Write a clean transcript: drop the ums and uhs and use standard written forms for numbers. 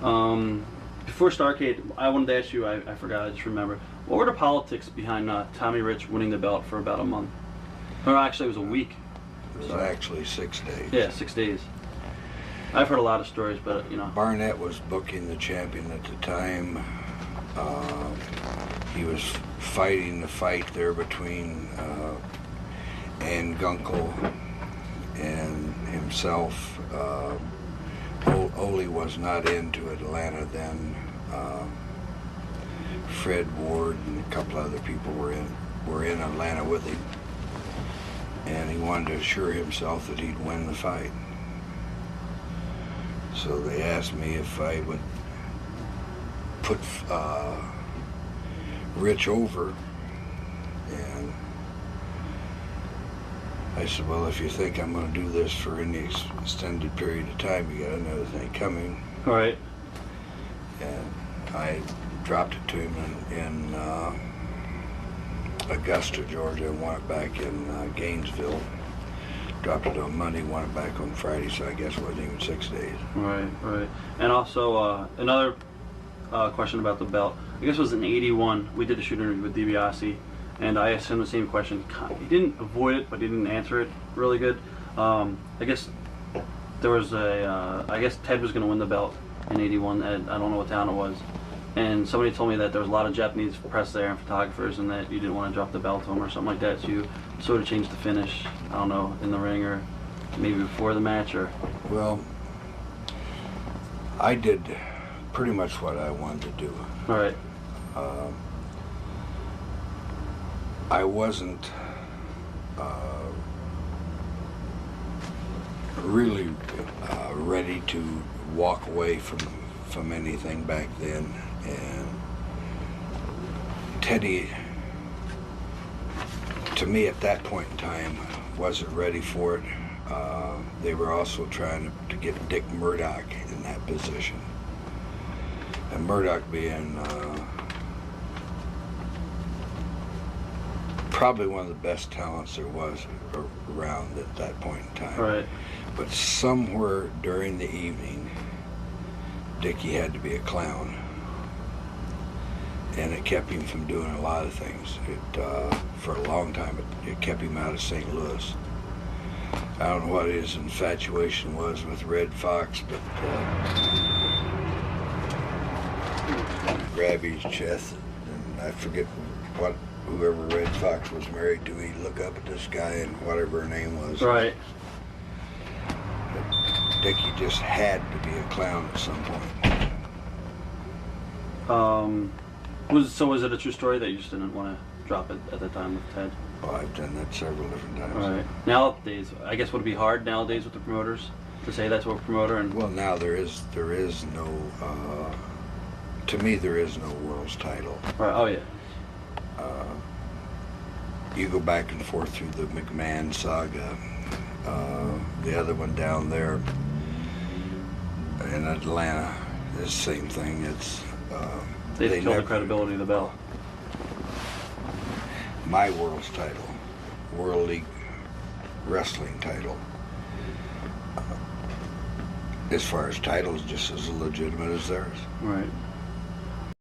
Before Starrcade, I wanted to ask you, I forgot, I just remembered. What were the politics behind Tommy Rich winning the belt for about a month? Or actually, it was a week. It was actually 6 days. Yeah, 6 days. I've heard a lot of stories, but, you know. Barnett was booking the champion at the time. He was fighting the fight there between Ann Gunkel and himself. Ole was not into Atlanta then. Fred Ward and a couple other people were in Atlanta with him, and he wanted to assure himself that he'd win the fight. So they asked me if I would put Rich over, and I said, well, if you think I'm going to do this for any extended period of time, you got another thing coming. All right. And I dropped it to him in Augusta, Georgia, and won it back in Gainesville. Dropped it on Monday, won it back on Friday, so I guess it wasn't even 6 days. Right, right. And also, another question about the belt. I guess it was in '81. We did a shoot interview with DiBiase, and I asked him the same question. He didn't avoid it, but he didn't answer it really good. I guess there was I guess Ted was going to win the belt in '81 at, I don't know what town it was. And somebody told me that there was a lot of Japanese press there and photographers, and that you didn't want to drop the belt to him or something like that. So you sort of changed the finish, I don't know, in the ring or maybe before the match, or? Well, I did pretty much what I wanted to do. All right. I wasn't really ready to walk away from anything back then, and Teddy, to me at that point in time, wasn't ready for it. They were also trying to get Dick Murdoch in that position, and Murdoch being probably one of the best talents there was around at that point in time. Right. But somewhere during the evening, Dickie had to be a clown, and it kept him from doing a lot of things. For a long time, it kept him out of St. Louis. I don't know what his infatuation was with Red Fox, but grab his chest, and I forget whoever Red Fox was married to, he'd look up at this guy and whatever her name was. Right. Dickie just had to be a clown at some point. So was it a true story that you just didn't want to drop it at the time with Ted? Oh, I've done that several different times. Right. Nowadays, I guess would it be hard nowadays with the promoters to say that's what a promoter? And well, now there is no. To me, there is no world's title. Right. Oh yeah. You go back and forth through the McMahon saga. The other one down there in Atlanta, is the same thing. It's they killed the credibility of the belt. My world's title, World League Wrestling title, as far as titles, just as legitimate as theirs. Right.